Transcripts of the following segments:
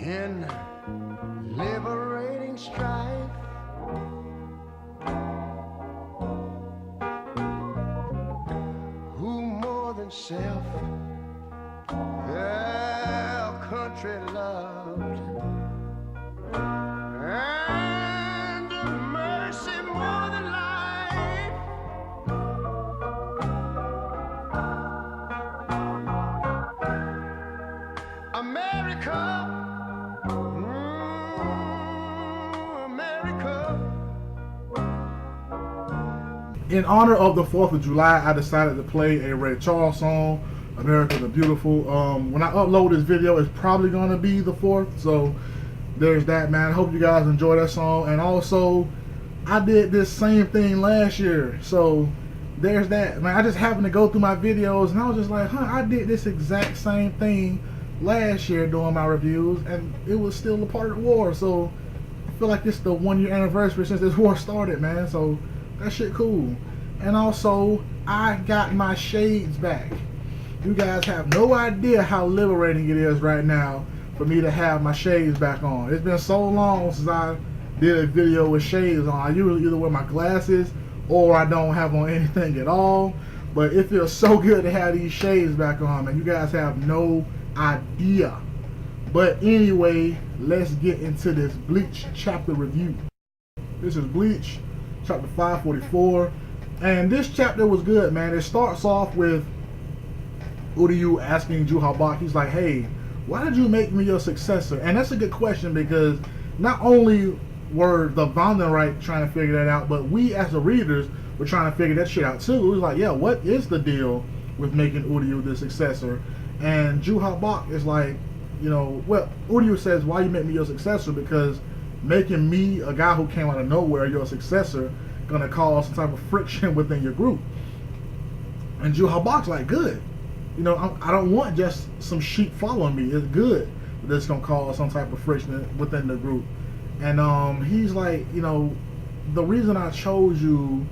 in liberating strife. Who more than self their country loved, and mercy more than life. America, America. In honor of the 4th of July, I decided to play a Ray Charles song, America the Beautiful. When I upload this video, it's probably going to be the 4th, so there's that, man. I hope you guys enjoy that song. And also, I did this same thing last year, so there's that, man. I just happened to go through my videos, and I was just like, I did this exact same thing last year doing my reviews, and it was still a part of the war. So I feel like it's the 1-year anniversary since this war started, man. So that shit cool. And also, I got my shades back. You guys have no idea how liberating it is right now for me to have my shades back on. It's been so long since I did a video with shades on. I usually either wear my glasses or I don't have on anything at all. But it feels so good to have these shades back on, man. You guys have no idea. But anyway, let's get into this Bleach chapter review. This is Bleach chapter 544, and this chapter was good, man. It starts off with Uryu asking Juhabak, he's like, hey, why did you make me your successor? And that's a good question, because not only were the Vandenreich trying to figure that out, but we as the readers were trying to figure that shit out too. It was like, yeah, what is the deal with making Uryu the successor? And Juhabak is like, you know, well, Uryu says, why you make me your successor? Because making me, a guy who came out of nowhere, your successor, gonna cause some type of friction within your group. And Juhabak's like, good. You know, I don't want just some sheep following me. It's good that it's gonna cause some type of friction within the group. And he's like, you know, the reason I chose you,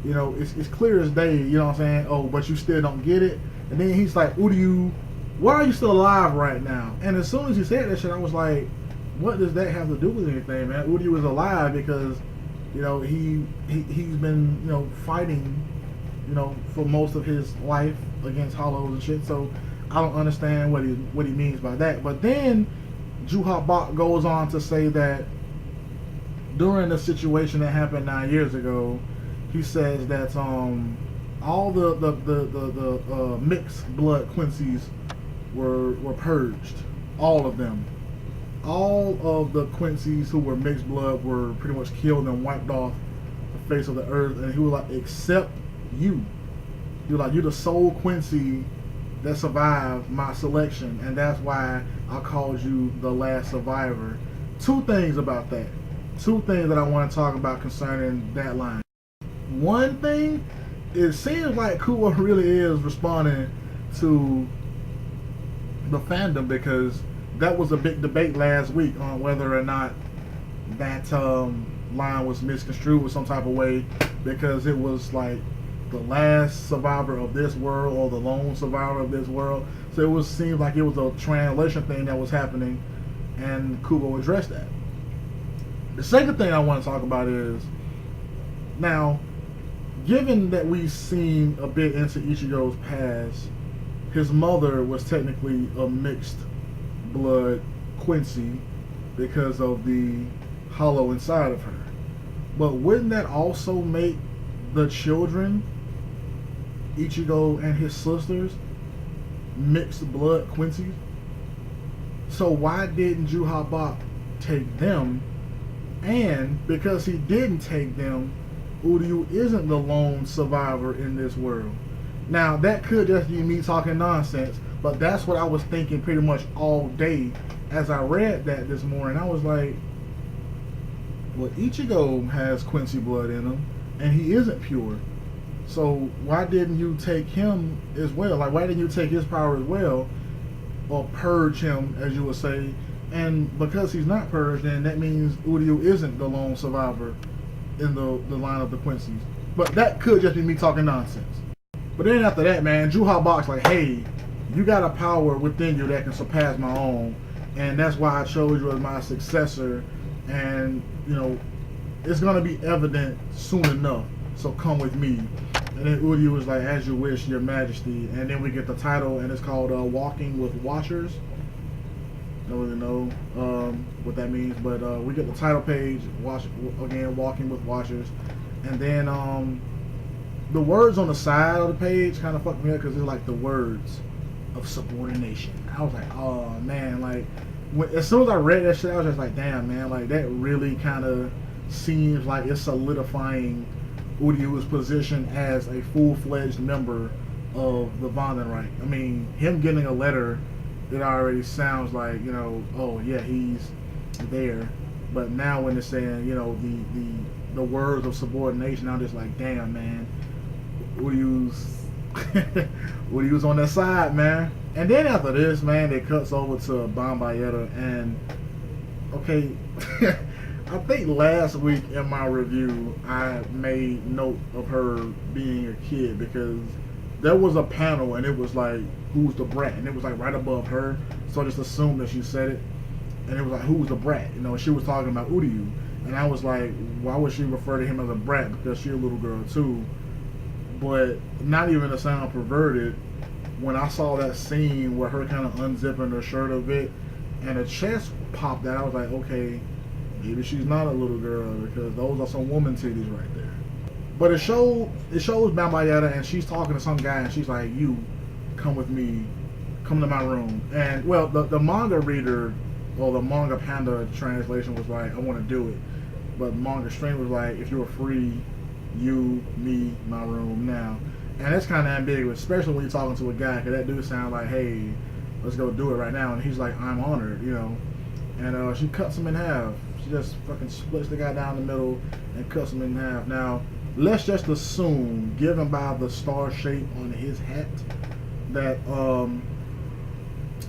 you know, it's clear as day. You know what I'm saying? Oh, but you still don't get it. And then he's like, Uryu, why are you still alive right now? And as soon as he said that shit, I was like, what does that have to do with anything, man? Uryu is alive because, you know, he's been, you know, fighting, you know, for most of his life against Hollows and shit. So I don't understand what he means by that. But then Juhabak goes on to say that during the situation that happened 9 years ago, he says that all the mixed blood Quincy's were purged, all of them. All of the Quincy's who were mixed blood were pretty much killed and wiped off the face of the earth. And he was like, except you. He was like, you're the sole Quincy that survived my selection, and that's why I called you the last survivor. Two things about that. Two things that I want to talk about concerning that line. One thing, it seems like Kubo really is responding to the fandom, because that was a big debate last week on whether or not that line was misconstrued in some type of way, because it was like the last survivor of this world or the lone survivor of this world. So it seemed like it was a translation thing that was happening, and Kubo addressed that. The second thing I want to talk about is, now, given that we've seen a bit into Ichigo's past, his mother was technically a mixed blood Quincy because of the hollow inside of her. But wouldn't that also make the children, Ichigo and his sisters, mixed blood Quincy's? So why didn't Juhabak take them? And because he didn't take them, Uryu isn't the lone survivor in this world. Now, that could just be me talking nonsense, but that's what I was thinking pretty much all day as I read that this morning. I was like, well, Ichigo has Quincy blood in him, and he isn't pure. So why didn't you take him as well? Like, why didn't you take his power as well, or purge him, as you would say? And because he's not purged, then that means Uryu isn't the lone survivor in the line of the Quincy's. But that could just be me talking nonsense. But then after that, man, Juhabak's like, hey, you got a power within you that can surpass my own, and that's why I chose you as my successor. And you know, it's gonna be evident soon enough. So come with me. And then Udi was like, "As you wish, Your Majesty." And then we get the title, and it's called "Walking with Watchers." Don't really know what that means, but we get the title page. Watch again, "Walking with Watchers," and then the words on the side of the page kind of fucked me up because it's like the words of subordination. I was like, oh man, like as soon as I read that shit, I was just like, damn man, like that really kind of seems like it's solidifying Udiu's position as a full-fledged member of the Vandenreich. I mean, him getting a letter, it already sounds like, you know, oh yeah, he's there. But now when it's saying, you know, the words of subordination, I'm just like, damn man, Udiu's Udiu's on that side, man. And then after this, man, it cuts over to Bombayetta, and okay, I think last week in my review I made note of her being a kid because there was a panel and it was like, who's the brat? And it was like right above her, so I just assumed that she said it. And it was like, who's the brat? You know, she was talking about Udiu, and I was like, why would she refer to him as a brat? Because she's a little girl too. But not even to sound perverted, when I saw that scene where her kind of unzipping her shirt a bit and her chest popped out, I was like, okay, maybe she's not a little girl because those are some woman titties right there. But it shows Bambayetta, and she's talking to some guy, and she's like, you come with me, come to my room. And well, the manga reader, or the manga panda translation was like, I want to do it. But manga stream was like, if you were free, you, me, my room now. And that's kind of ambiguous, especially when you're talking to a guy, because that dude sounds like, hey, let's go do it right now. And he's like, I'm honored, you know. And she cuts him in half. She just fucking splits the guy down the middle and cuts him in half. Now, let's just assume, given by the star shape on his hat, that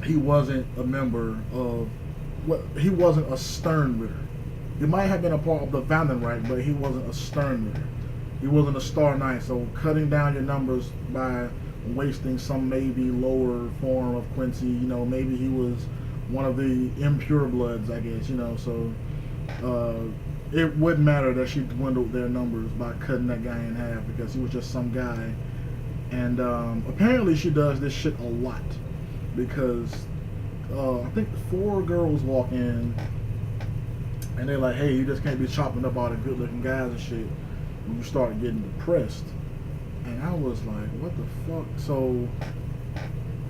he wasn't a member of, he wasn't a Sternritter. He might have been a part of the Vandenreich, but he wasn't a Sternritter. He wasn't a Star Knight, so cutting down your numbers by wasting some maybe lower form of Quincy, you know, maybe he was one of the impure bloods, I guess, you know, so it wouldn't matter that she dwindled their numbers by cutting that guy in half because he was just some guy. And apparently she does this shit a lot because I think 4 girls walk in and they're like, hey, you just can't be chopping up all the good looking guys and shit. And you start getting depressed. And I was like, what the fuck? So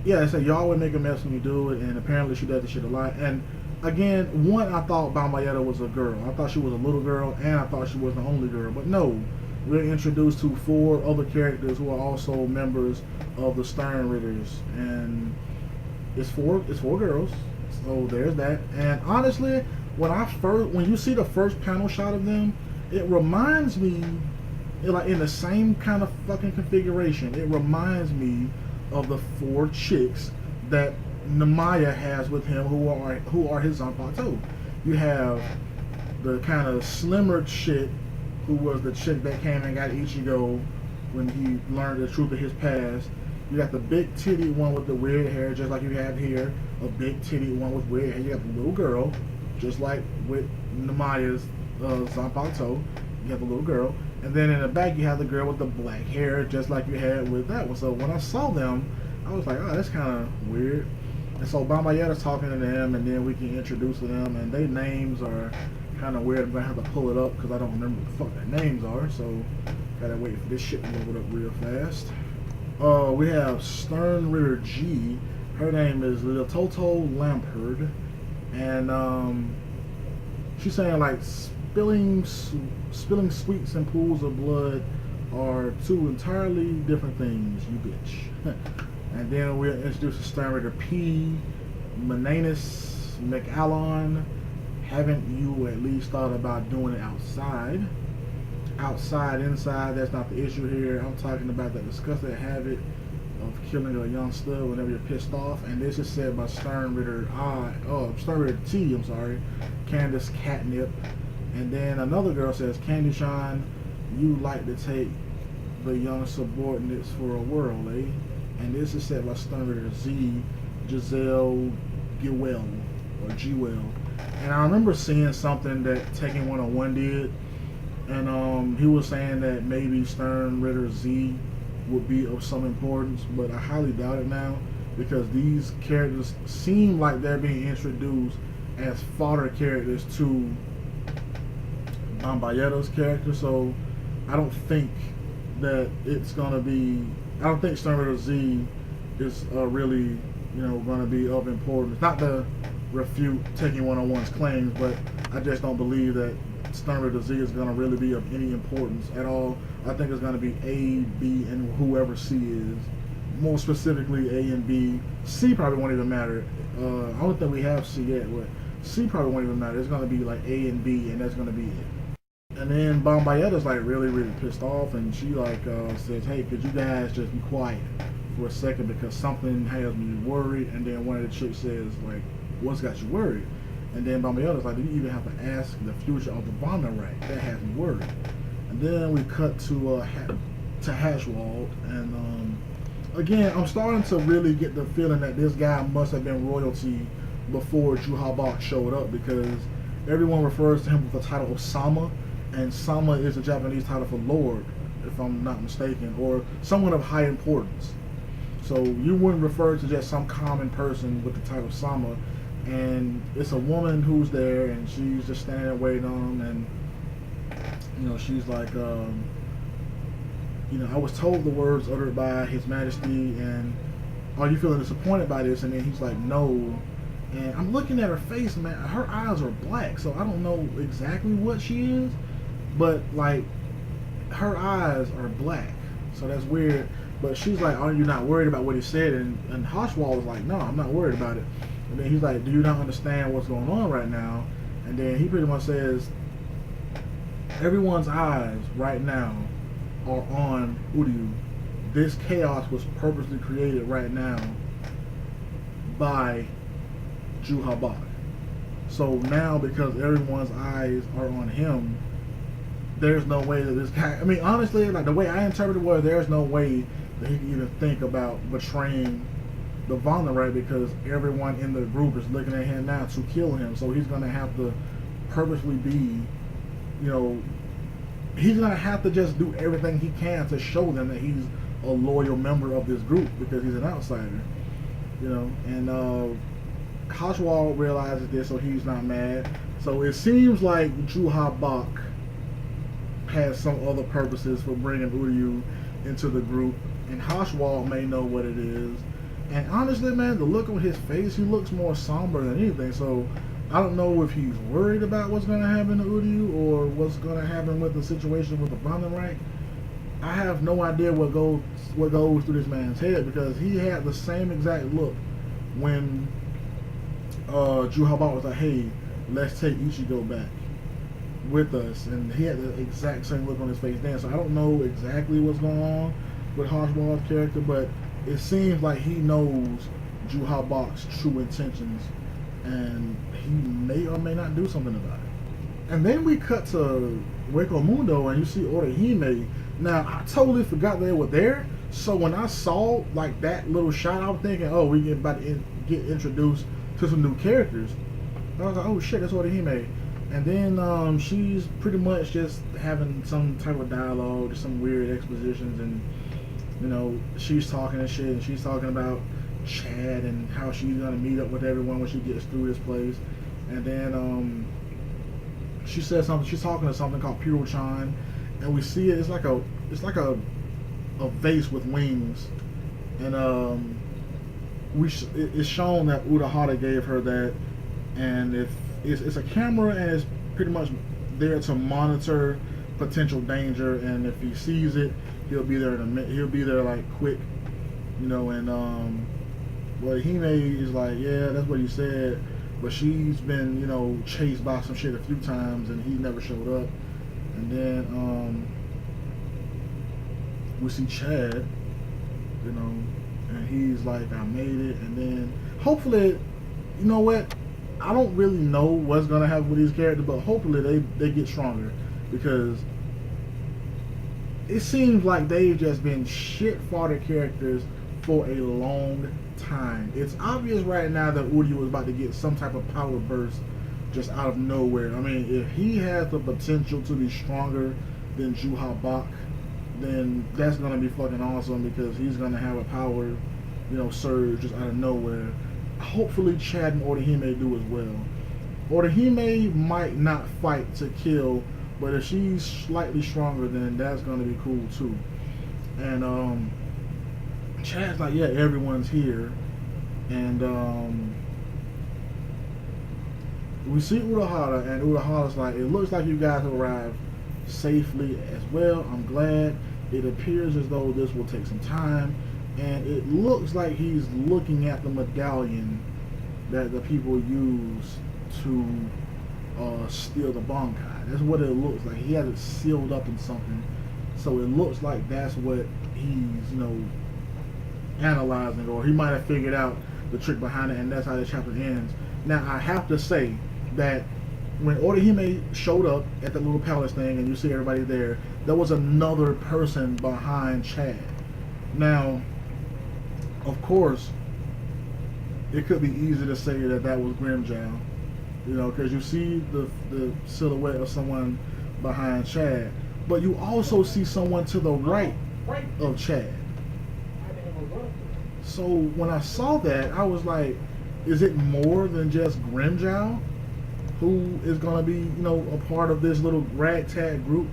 yeah, I said y'all would make a mess when you do it, and apparently she does this shit a lot. And again, one, I thought Bambayetta was a girl. I thought she was a little girl, and I thought she was the only girl. But no, we're introduced to 4 other characters who are also members of the Sternritters, and it's four girls. So there's that. And honestly, when you see the first panel shot of them, it reminds me, like in the same kind of fucking configuration, it reminds me of the 4 chicks that Namaya has with him, who are his Zanpakuto. You have the kind of slimmer chick who was the chick that came and got Ichigo when he learned the truth of his past. You got the big titty one with the weird hair, just like you have here. A big titty one with weird hair. You got the little girl, just like with Namaya's Zanpakuto. You have the little girl. And then in the back, you have the girl with the black hair, just like you had with that one. So when I saw them, I was like, oh, that's kind of weird. And so Bambayetta's talking to them, and then we can introduce them, and their names are kind of weird. I'm going to have to pull it up because I don't remember what the fuck their names are. So gotta wait for this shit to load up real fast. We have Sternritter G. Her name is Litoto Lampard. And she's saying like spilling sweets and pools of blood are 2 entirely different things, you bitch. And then we'll introduce the Sternritter P. Mananus McAllon. Haven't you at least thought about doing it outside? Outside, inside, that's not the issue here. I'm talking about that disgusting habit of killing a young stud whenever you're pissed off. And this is said by Sternritter T, I'm sorry, Candace Catnip. And then another girl says, Candy Shine, you like to take the young subordinates for a whirl, eh? And this is said by Sternritter Z, Giselle Gewell. or G-Well. And I remember seeing something that Tekken 101 did, and he was saying that maybe Stern Ritter Z would be of some importance, but I highly doubt it now because these characters seem like they're being introduced as fodder characters to Bambayetta's character, so I don't think that it's gonna be. I don't think Stern Ritter Z is really, gonna be of importance. Not to refute Tekken 101's claims, but I just don't believe that Stern Ritter Z is gonna really be of any importance at all. I think it's gonna be A, B, and whoever C is. More specifically, A and B. C probably won't even matter. I don't think we have C yet, but C probably won't even matter. It's gonna be like A and B, and that's gonna be it. And then Bombayetta's like really, really pissed off, and she like says, "Hey, could you guys just be quiet for a second because something has me worried?" And then one of the chicks says, like, "What's got you worried?" And then Bombayetta's like, "Do you even have to ask the future of the Vonda right? That has me worried." And then we cut to Hashwald, and again, I'm starting to really get the feeling that this guy must have been royalty before Ju Habak showed up, because everyone refers to him with the title of Sama, and Sama is a Japanese title for Lord, if I'm not mistaken, or someone of high importance. So you wouldn't refer to just some common person with the title Sama, and it's a woman who's there, and she's just standing there waiting on him, and she's like, I was told the words uttered by His Majesty, and are you feeling disappointed by this? And then he's like, no. And I'm looking at her face, man. Her eyes are black, so I don't know exactly what she is, but like her eyes are black, so that's weird. But she's like, are you not worried about what he said? And Hoshwall was like, no, I'm not worried about it. And then he's like, do you not understand what's going on right now? And then he pretty much says, everyone's eyes right now are on Uryu. This chaos was purposely created right now by Ju Habak. So now, because everyone's eyes are on him, there's no way that this guy, I mean, honestly, like the way I interpreted it was, there's no way that he can even think about betraying the Vonda, because everyone in the group is looking at him now to kill him. So he's going to have to purposely be, he's going to have to just do everything he can to show them that he's a loyal member of this group, because he's an outsider, and Hoshwall realizes this, so he's not mad. So it seems like Ju Habak has some other purposes for bringing Uryu into the group, and Hoshwall may know what it is. And honestly, man, the look on his face, he looks more somber than anything. So I don't know if he's worried about what's going to happen to Uryu, or what's going to happen with the situation with the Vandenreich. I have no idea what goes through this man's head, because he had the same exact look when Ju Habak was like, hey, let's take Ichigo back with us, and he had the exact same look on his face then. So I don't know exactly what's going on with Hoshwall's character, but it seems like he knows Ju Habak's true intentions, and he may or may not do something about it. And then we cut to Hueco Mundo, and you see Orihime. Now, I totally forgot they were there, so when I saw like that little shot, I was thinking, oh, we about to get introduced to some new characters. I was like, oh shit, that's Orihime. And then she's pretty much just having some type of dialogue, just some weird expositions, and she's talking and shit, and she's talking about Chad and how she's gonna meet up with everyone when she gets through this place. And then she says something. She's talking to something called Piro-chan, and we see it. It's like a vase with wings, and it's shown that Urahara gave her that, and if it's a camera, and it's pretty much there to monitor potential danger, and if he sees it, he'll be there in a minute. He'll be there like quick, and well, Hime is like, yeah, that's what he said, but she's been chased by some shit a few times, and he never showed up. And then we see Chad, and he's like, I made it. And then hopefully, you know what, I don't really know what's gonna happen with these characters, but hopefully they get stronger, because it seems like they've just been shit fodder characters for a long time. It's obvious right now that Uryu is about to get some type of power burst just out of nowhere. I mean, if he has the potential to be stronger than Juha Bach, then that's gonna be fucking awesome because he's gonna have a power, surge just out of nowhere. Hopefully Chad and Orihime do as well. Orihime might not fight to kill, but if she's slightly stronger, then that's gonna be cool too. And Chad's like, yeah, everyone's here, and we see Urahara, and Urahara's like, it looks like you guys have arrived safely as well. I'm glad. It appears as though this will take some time, and it looks like he's looking at the medallion that the people use to steal the Bankai. That's what it looks like. He has it sealed up in something, so it looks like that's what he's analyzing, or he might have figured out the trick behind it, and that's how the chapter ends. Now I have to say that when Orihime showed up at the little palace thing and you see everybody there, there was another person behind Chad. Now, of course, it could be easy to say that that was Grimmjow, because you see the silhouette of someone behind Chad, but you also see someone to the right of Chad. So when I saw that, I was like, is it more than just Grimmjow who is going to be, a part of this little ragtag group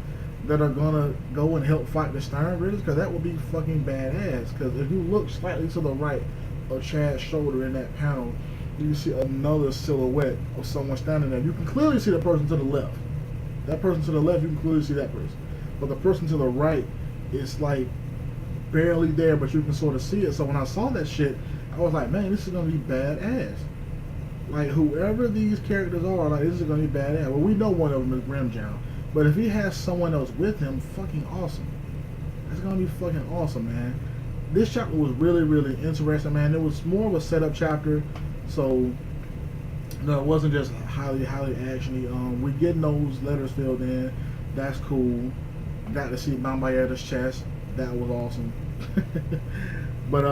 that are going to go and help fight the Stern Raiders? Because that would be fucking badass. Because if you look slightly to the right of Chad's shoulder in that panel, you can see another silhouette of someone standing there. You can clearly see the person to the left. That person to the left, you can clearly see that person. But the person to the right is like barely there, but you can sort of see it. So when I saw that shit, I was like, man, this is going to be badass. Like, whoever these characters are, like, this is going to be badass. Well, we know one of them is Grimmjow. But if he has someone else with him, fucking awesome. That's going to be fucking awesome, man. This chapter was really, really interesting, man. It was more of a setup chapter. So, it wasn't just highly, highly actiony. We're getting those letters filled in. That's cool. Got to see Bambayetta's chest. That was awesome. But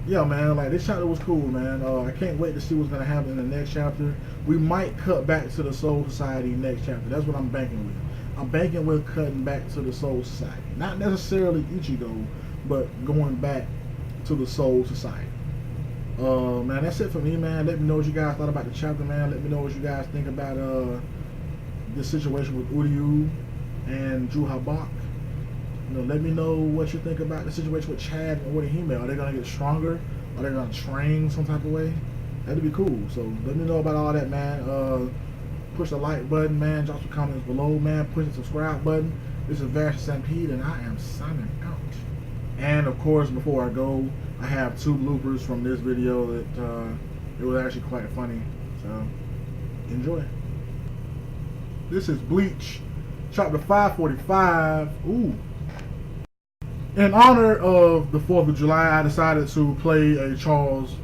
yeah, man, like, this chapter was cool, man. I can't wait to see what's gonna happen in the next chapter. We might cut back to the Soul Society next chapter. That's what I'm banking with. I'm banking with cutting back to the Soul Society. Not necessarily Ichigo, but going back to the Soul Society. Man, that's it for me, man. Let me know what you guys thought about the chapter, man. Let me know what you guys think about the situation with Uryu and Juha Bach. Let me know what you think about the situation with Chad and Orihime. Are they going to get stronger? Are they going to train some type of way? That'd be cool. So let me know about all that, man. Push the like button, man. Drop some comments below, man. Push the subscribe button. This is Vash Stampede, and I am signing out. And, of course, before I go, I have 2 bloopers from this video that it was actually quite funny. So, enjoy. This is Bleach, chapter 545. Ooh. In honor of the 4th of July, I decided to play a Charles